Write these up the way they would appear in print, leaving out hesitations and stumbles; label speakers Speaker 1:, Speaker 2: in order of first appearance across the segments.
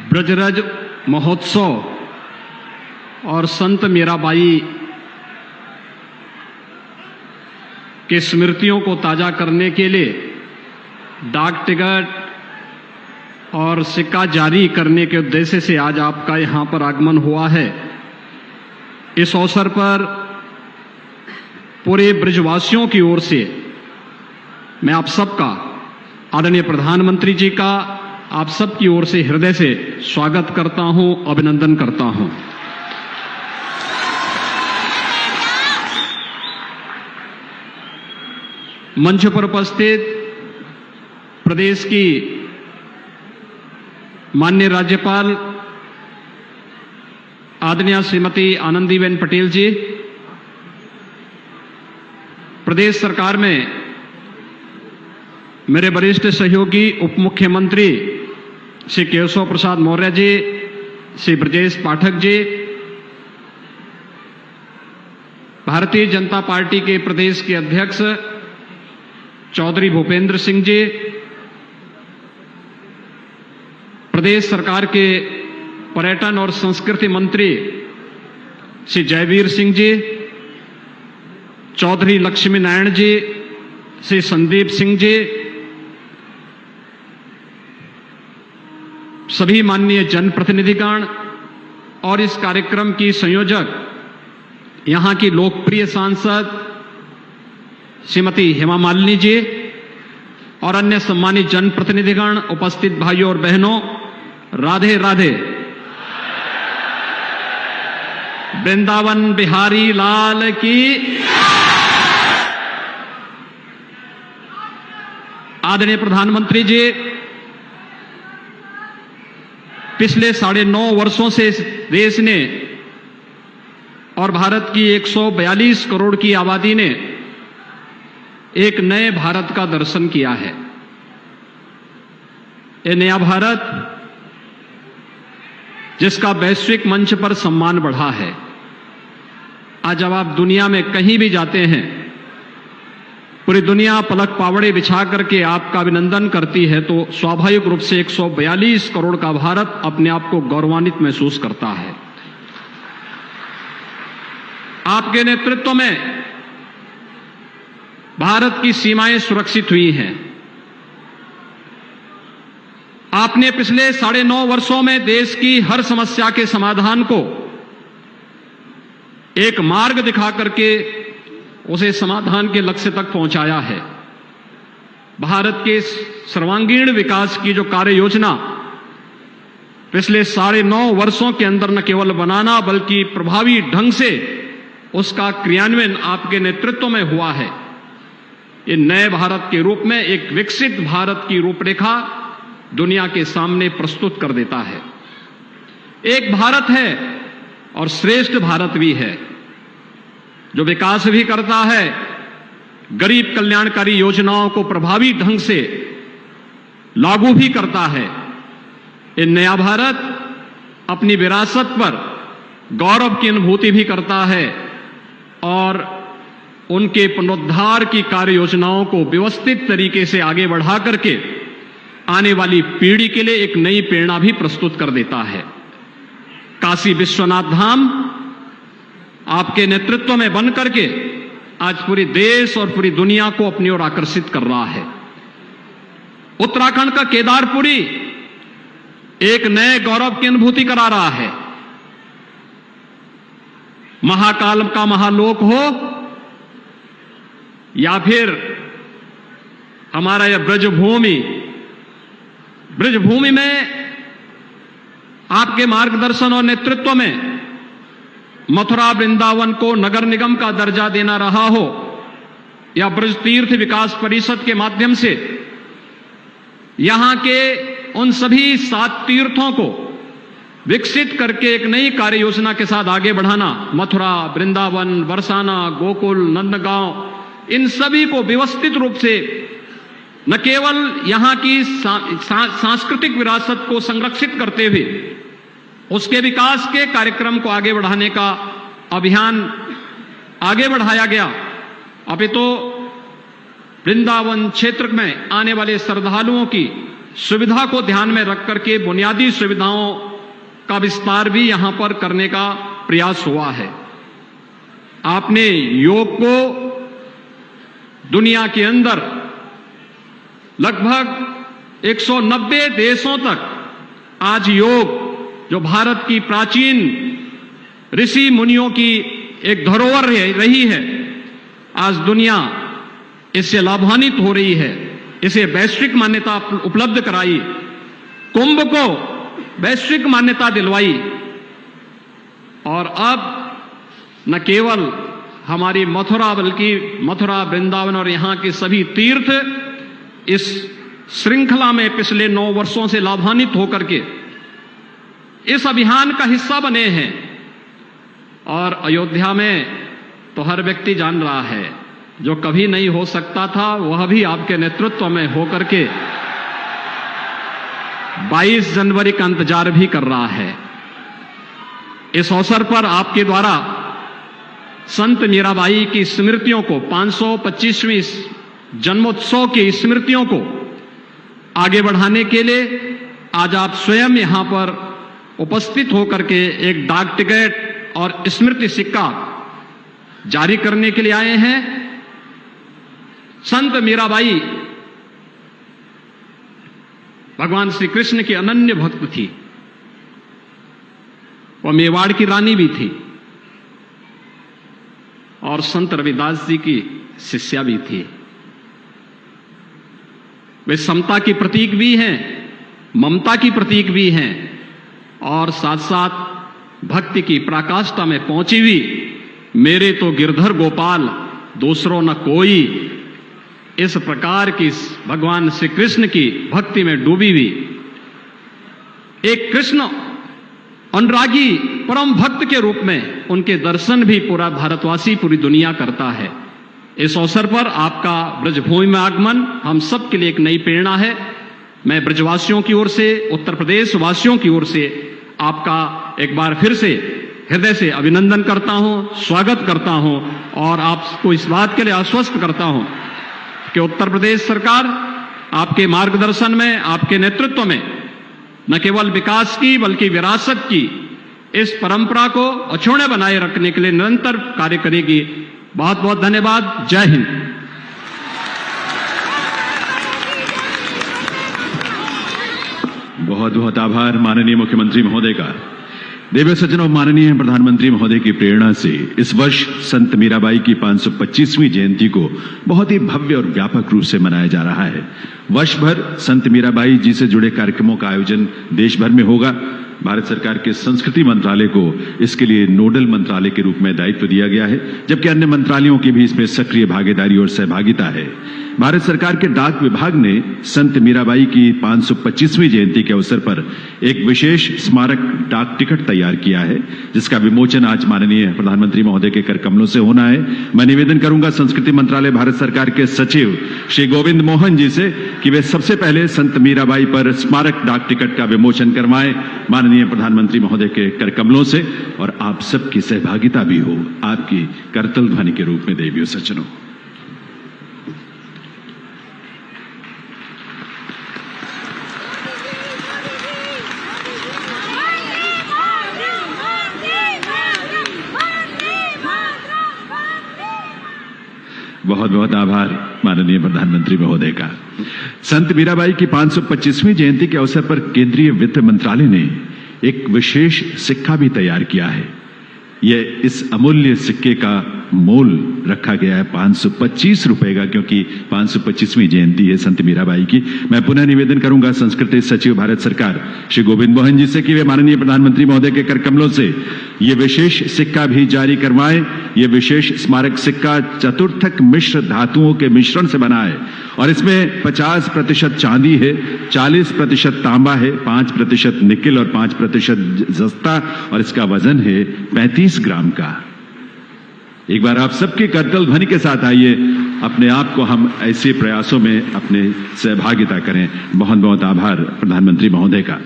Speaker 1: ब्रजरज महोत्सव और संत मीराबाई के स्मृतियों को ताजा करने के लिए डाक टिकट और सिक्का जारी करने के उद्देश्य से आज आपका यहां पर आगमन हुआ है। इस अवसर पर पूरे ब्रजवासियों की ओर से मैं आप सबका, आदरणीय प्रधानमंत्री जी का आप सबकी ओर से हृदय से स्वागत करता हूं, अभिनंदन करता हूं। मंच पर उपस्थित प्रदेश की माननीय राज्यपाल आदरणीय श्रीमती आनंदीबेन पटेल जी, प्रदेश सरकार में मेरे वरिष्ठ सहयोगी उप मुख्यमंत्री श्री केशव प्रसाद मौर्य जी, श्री ब्रजेश पाठक जी, भारतीय जनता पार्टी के प्रदेश के अध्यक्ष चौधरी भूपेंद्र सिंह जी, प्रदेश सरकार के पर्यटन और संस्कृति मंत्री श्री जयवीर सिंह जी, चौधरी लक्ष्मी नारायण जी, श्री संदीप सिंह जी, सभी माननीय जनप्रतिनिधिगण और इस कार्यक्रम की संयोजक यहां की लोकप्रिय सांसद श्रीमती हेमा मालिनी जी और अन्य सम्मानित जनप्रतिनिधिगण, उपस्थित भाइयों और बहनों, राधे राधे। वृंदावन बिहारी लाल की। आदरणीय प्रधानमंत्री जी, पिछले 9.5 वर्षों से इस देश ने और भारत की 142 करोड़ की आबादी ने एक नए भारत का दर्शन किया है। ये नया भारत जिसका वैश्विक मंच पर सम्मान बढ़ा है। आज जब आप दुनिया में कहीं भी जाते हैं, पूरी दुनिया पलक पावड़े बिछा करके आपका अभिनंदन करती है, तो स्वाभाविक रूप से 142 करोड़ का भारत अपने आप को गौरवान्वित महसूस करता है। आपके नेतृत्व में भारत की सीमाएं सुरक्षित हुई हैं। आपने पिछले 9.5 वर्षों में देश की हर समस्या के समाधान को एक मार्ग दिखा करके उसे समाधान के लक्ष्य तक पहुंचाया है। भारत के सर्वांगीण विकास की जो कार्य योजना पिछले 9.5 वर्षों के अंदर न केवल बनाना बल्कि प्रभावी ढंग से उसका क्रियान्वयन आपके नेतृत्व में हुआ है। ये नए भारत के रूप में एक विकसित भारत की रूपरेखा दुनिया के सामने प्रस्तुत कर देता है। एक भारत है और श्रेष्ठ भारत भी है, जो विकास भी करता है, गरीब कल्याणकारी योजनाओं को प्रभावी ढंग से लागू भी करता है। ये नया भारत अपनी विरासत पर गौरव की अनुभूति भी करता है और उनके पुनरुद्धार की कार्य योजनाओं को व्यवस्थित तरीके से आगे बढ़ा करके आने वाली पीढ़ी के लिए एक नई प्रेरणा भी प्रस्तुत कर देता है। काशी विश्वनाथ धाम आपके नेतृत्व में बन करके आज पूरे देश और पूरी दुनिया को अपनी ओर आकर्षित कर रहा है। उत्तराखंड का केदारपुरी एक नए गौरव की अनुभूति करा रहा है। महाकाल का महालोक हो या फिर हमारा यह ब्रजभूमि में आपके मार्गदर्शन और नेतृत्व में मथुरा वृंदावन को नगर निगम का दर्जा देना रहा हो या ब्रज तीर्थ विकास परिषद के माध्यम से यहां के उन सभी 7 तीर्थों को विकसित करके एक नई कार्य योजना के साथ आगे बढ़ाना, मथुरा, वृंदावन, बरसाना, गोकुल, नंदगांव, इन सभी को व्यवस्थित रूप से न केवल यहां की सांस्कृतिक विरासत को संरक्षित करते हुए उसके विकास के कार्यक्रम को आगे बढ़ाने का अभियान आगे बढ़ाया गया। अभी तो वृंदावन क्षेत्र में आने वाले श्रद्धालुओं की सुविधा को ध्यान में रख करके बुनियादी सुविधाओं का विस्तार भी यहां पर करने का प्रयास हुआ है। आपने योग को दुनिया के अंदर लगभग 190 देशों तक आज योग, जो भारत की प्राचीन ऋषि मुनियों की एक धरोहर रही है, आज दुनिया इससे लाभान्वित हो रही है। इसे वैश्विक मान्यता उपलब्ध कराई, कुंभ को वैश्विक मान्यता दिलवाई, और अब न केवल हमारी मथुरा बल्कि मथुरा, वृंदावन और यहां के सभी तीर्थ इस श्रृंखला में पिछले 9 वर्षों से लाभान्वित होकर के इस अभियान का हिस्सा बने हैं। और अयोध्या में तो हर व्यक्ति जान रहा है, जो कभी नहीं हो सकता था वह भी आपके नेतृत्व में होकर के 22 जनवरी का इंतजार भी कर रहा है। इस अवसर पर आपके द्वारा संत मीराबाई की स्मृतियों को, 525वीं जन्मोत्सव की स्मृतियों को आगे बढ़ाने के लिए आज आप स्वयं यहां पर उपस्थित होकर के एक डाक टिकट और स्मृति सिक्का जारी करने के लिए आए हैं। संत मीराबाई भगवान श्री कृष्ण की अनन्य भक्त थी। वह मेवाड़ की रानी भी थी और संत रविदास जी की शिष्या भी थी। वे समता की प्रतीक भी हैं, ममता की प्रतीक भी हैं, और साथ साथ भक्ति की पराकाष्ठा में पहुंची हुई मेरे तो गिरधर गोपाल दूसरों न कोई, इस प्रकार की भगवान श्री कृष्ण की भक्ति में डूबी हुई एक कृष्ण अनुरागी परम भक्त के रूप में उनके दर्शन भी पूरा भारतवासी, पूरी दुनिया करता है। इस अवसर पर आपका ब्रजभूमि में आगमन हम सब के लिए एक नई प्रेरणा है। मैं ब्रजवासियों की ओर से, उत्तर प्रदेश वासियों की ओर से आपका एक बार फिर से हृदय से अभिनंदन करता हूं, स्वागत करता हूं और आपको इस बात के लिए आश्वस्त करता हूं कि उत्तर प्रदेश सरकार आपके मार्गदर्शन में, आपके नेतृत्व में न केवल विकास की बल्कि विरासत की इस परंपरा को अछूते बनाए रखने के लिए निरंतर कार्य करेगी। बहुत बहुत धन्यवाद। जय हिंद।
Speaker 2: बहुत बहुत आभार माननीय मुख्यमंत्री महोदय का। देव सज्जनों, माननीय प्रधानमंत्री महोदय की प्रेरणा से इस वर्ष संत मीराबाई की 525वीं जयंती को बहुत ही भव्य और व्यापक रूप से मनाया जा रहा है। वर्ष भर संत मीराबाई जी से जुड़े कार्यक्रमों का आयोजन देश भर में होगा। भारत सरकार के संस्कृति मंत्रालय को इसके लिए नोडल मंत्रालय के रूप में दायित्व दिया गया है, जबकि अन्य मंत्रालयों की भी इसमें सक्रिय भागीदारी और सहभागिता है। भारत सरकार के डाक विभाग ने संत मीराबाई की 525वीं जयंती के अवसर पर एक विशेष स्मारक डाक टिकट तैयार किया है, जिसका विमोचन आज माननीय प्रधानमंत्री महोदय के कर कमलों से होना है। मैं निवेदन करूंगा संस्कृति मंत्रालय भारत सरकार के सचिव श्री गोविंद मोहन जी से कि वे सबसे पहले संत मीराबाई पर स्मारक डाक टिकट का विमोचन करवाएं माननीय प्रधानमंत्री महोदय के कर कमलों से, और आप सबकी सहभागिता भी हो आपकी करतल ध्वनि के रूप में। देवियों सज्जनों, बहुत बहुत आभार माननीय प्रधानमंत्री महोदय का। संत मीराबाई की 525वीं जयंती के अवसर पर केंद्रीय वित्त मंत्रालय ने एक विशेष सिक्का भी तैयार किया है। यह इस अमूल्य सिक्के का मोल रखा गया है 525 रुपए का, क्योंकि 525वीं जयंती है संत मीराबाई की। मैं पुनः निवेदन करूंगा संस्कृति सचिव भारत सरकार श्री गोविंद मोहन जी से कि वे माननीय प्रधानमंत्री महोदय के कर कमलों से ये विशेष सिक्का भी जारी करवाएं। ये विशेष स्मारक सिक्का चतुर्थक मिश्र धातुओं के मिश्रण से बना है और इसमें 50% चांदी है, 40% तांबा है, 5% निकिल और 5% जस्ता, और इसका वजन है 35 ग्राम का। एक बार आप सबके करतल ध्वनि के साथ आइए, अपने आप को हम ऐसे प्रयासों में अपने सहभागिता करें। बहुत बहुत आभार प्रधानमंत्री महोदय का।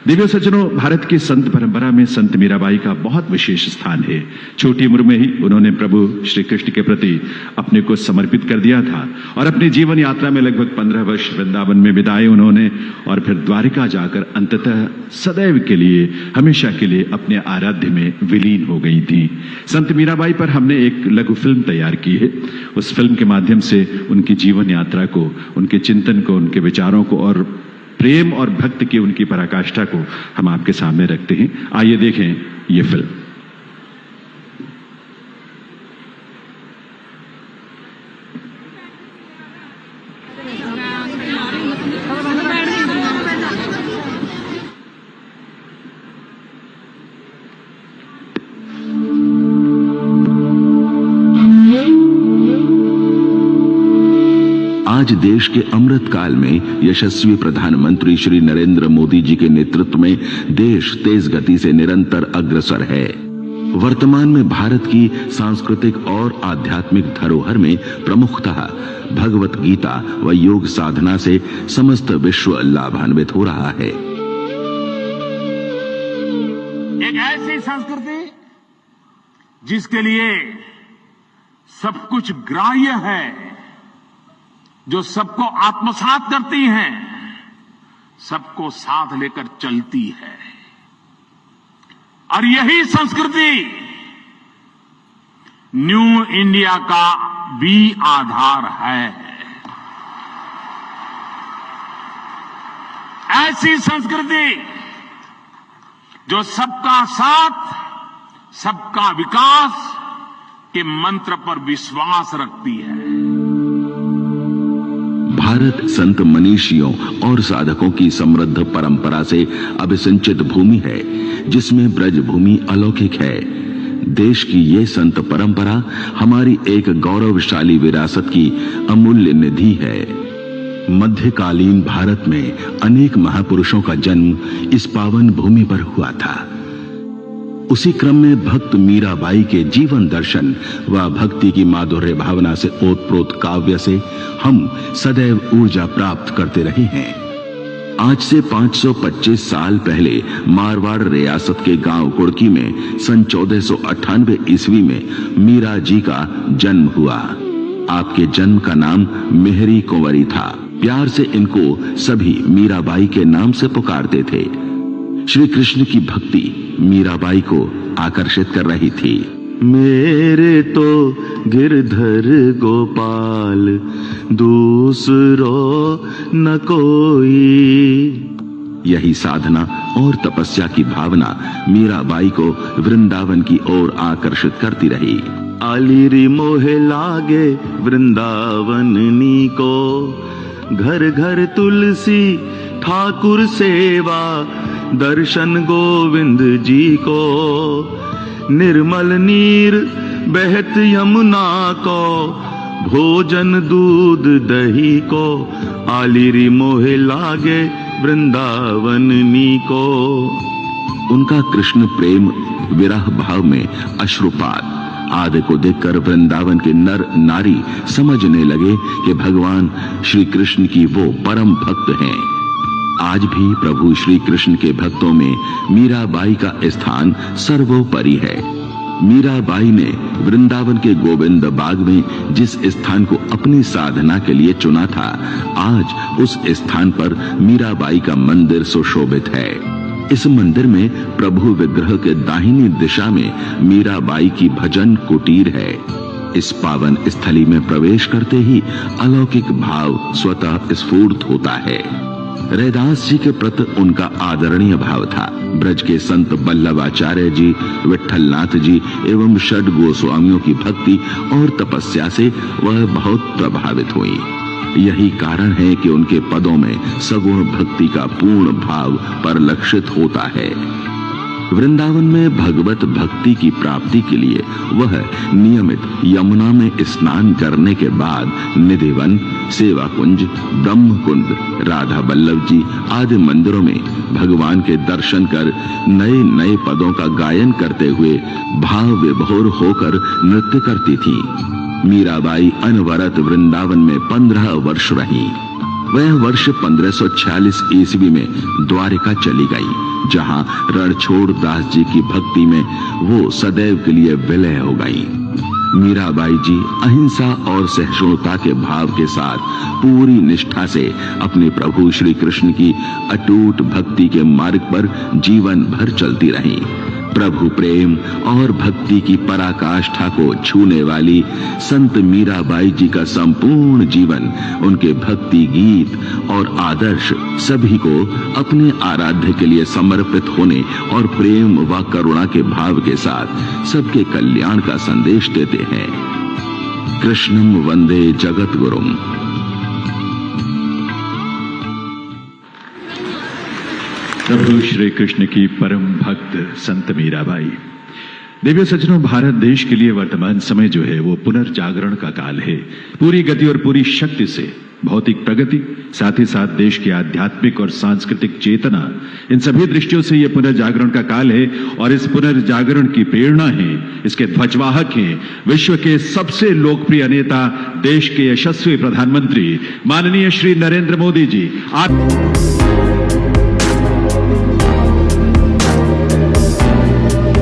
Speaker 2: दिव्य सज्जनों, भारत की संत परंपरा में संत मीराबाई का बहुत विशेष स्थान है। छोटी उम्र में ही उन्होंने प्रभु श्री कृष्ण के प्रति अपने को समर्पित कर दिया था और अपनी जीवन यात्रा में लगभग 15 वर्ष वृंदावन में बिताए उन्होंने और फिर द्वारिका जाकर अंततः सदैव के लिए, हमेशा के लिए अपने आराध्य में विलीन हो गई थी। संत मीराबाई पर हमने एक लघु फिल्म तैयार की है। उस फिल्म के माध्यम से उनकी जीवन यात्रा को, उनके चिंतन को, उनके विचारों को और प्रेम और भक्ति की उनकी पराकाष्ठा को हम आपके सामने रखते हैं। आइए देखें ये फिल्म।
Speaker 3: आज देश के अमृत काल में यशस्वी प्रधानमंत्री श्री नरेंद्र मोदी जी के नेतृत्व में देश तेज गति से निरंतर अग्रसर है। वर्तमान में भारत की सांस्कृतिक और आध्यात्मिक धरोहर में प्रमुखतः भगवत गीता व योग साधना से समस्त विश्व लाभान्वित हो रहा है।
Speaker 4: एक ऐसी संस्कृति जिसके लिए सब कुछ ग्राह्य है, जो सबको आत्मसात करती है, सबको साथ लेकर चलती है, और यही संस्कृति न्यू इंडिया का भी आधार है। ऐसी संस्कृति जो सबका साथ, सबका विकास के मंत्र पर विश्वास रखती है।
Speaker 3: भारत संत मनीषियों और साधकों की समृद्ध परंपरा से अभिसिंचित भूमि है, जिसमें ब्रज भूमि अलौकिक है। देश की ये संत परंपरा हमारी एक गौरवशाली विरासत की अमूल्य निधि है। मध्यकालीन भारत में अनेक महापुरुषों का जन्म इस पावन भूमि पर हुआ था। उसी क्रम में भक्त मीराबाई के जीवन दर्शन व भक्ति की माधुर्य भावना से ओतप्रोत काव्य से हम सदैव ऊर्जा प्राप्त करते रहे हैं। आज से 525 साल पहले मारवाड़ रियासत के गांव कुड़की में सन 1498 ईस्वी में मीरा जी का जन्म हुआ। आपके जन्म का नाम मेहरी कुंवरी था। प्यार से इनको सभी मीराबाई के नाम से पुकारते थे। श्री कृष्ण की भक्ति मीराबाई को आकर्षित कर रही थी। मेरे तो गिरधर गोपाल दूसरो न कोई। यही साधना और तपस्या की भावना मीराबाई को वृंदावन की ओर आकर्षित करती रही। आलिरी मोहे लागे वृंदावन नी को, घर घर तुलसी ठाकुर सेवा, दर्शन गोविंद जी को। निर्मल नीर बहत यमुना को, भोजन दूध दही को। आलिरी मोहे लागे वृंदावन नी को। उनका कृष्ण प्रेम विरह भाव में अश्रुपात आदि को देखकर वृंदावन के नर नारी समझने लगे कि भगवान श्री कृष्ण की वो परम भक्त हैं। आज भी प्रभु श्री कृष्ण के भक्तों में मीराबाई का स्थान सर्वोपरि है। मीराबाई ने वृंदावन के गोविंद बाग में जिस स्थान को अपनी साधना के लिए चुना था, आज उस स्थान पर मीराबाई का मंदिर सुशोभित है। इस मंदिर में प्रभु विग्रह के दाहिनी दिशा में मीराबाई की भजन कुटीर है। इस पावन स्थली में प्रवेश करते ही अलौकिक भाव स्वतः स्फूर्त होता है। रैदास जी के प्रति उनका आदरणीय भाव था। ब्रज के संत बल्लभाचार्य जी, विठलनाथ जी एवं षड गोस्वामियों की भक्ति और तपस्या से वह बहुत प्रभावित हुई। यही कारण है कि उनके पदों में सगुण भक्ति का पूर्ण भाव परिलक्षित होता है। वृंदावन में भगवत भक्ति की प्राप्ति के लिए वह नियमित यमुना में स्नान करने के बाद निधिवन, सेवा कुंज, ब्रह्म कुंड, राधा वल्लभ जी आदि मंदिरों में भगवान के दर्शन कर नए नए पदों का गायन करते हुए भाव विभोर होकर नृत्य करती थी। मीराबाई अनवरत वृंदावन में 15 वर्ष रही। वह वर्ष 1546 ईस्वी में द्वारिका चली गई, जहां रणछोड़ दास जी की भक्ति में वो सदैव के लिए विलय हो गई। मीराबाई जी अहिंसा और सहिष्णुता के भाव के साथ पूरी निष्ठा से अपने प्रभु श्री कृष्ण की अटूट भक्ति के मार्ग पर जीवन भर चलती रहीं। प्रभु प्रेम और भक्ति की पराकाष्ठा को छूने वाली संत मीराबाई जी का संपूर्ण जीवन, उनके भक्ति गीत और आदर्श सभी को अपने आराध्य के लिए समर्पित होने और प्रेम व करुणा के भाव के साथ सबके कल्याण का संदेश देते हैं। कृष्णम वंदे जगत गुरुम।
Speaker 2: प्रभु श्री कृष्ण की परम भक्त संत मीराबाई। दिव्य सज्जनों, भारत देश के लिए वर्तमान समय जो है वो पुनर्जागरण का काल है। पूरी गति और पूरी शक्ति से भौतिक प्रगति, साथ ही साथ देश की आध्यात्मिक और सांस्कृतिक चेतना, इन सभी दृष्टियों से यह पुनर्जागरण का काल है। और इस पुनर्जागरण की प्रेरणा है, इसके ध्वजवाहक हैं विश्व के सबसे लोकप्रिय नेता, देश के यशस्वी प्रधानमंत्री माननीय श्री नरेंद्र मोदी जी। आप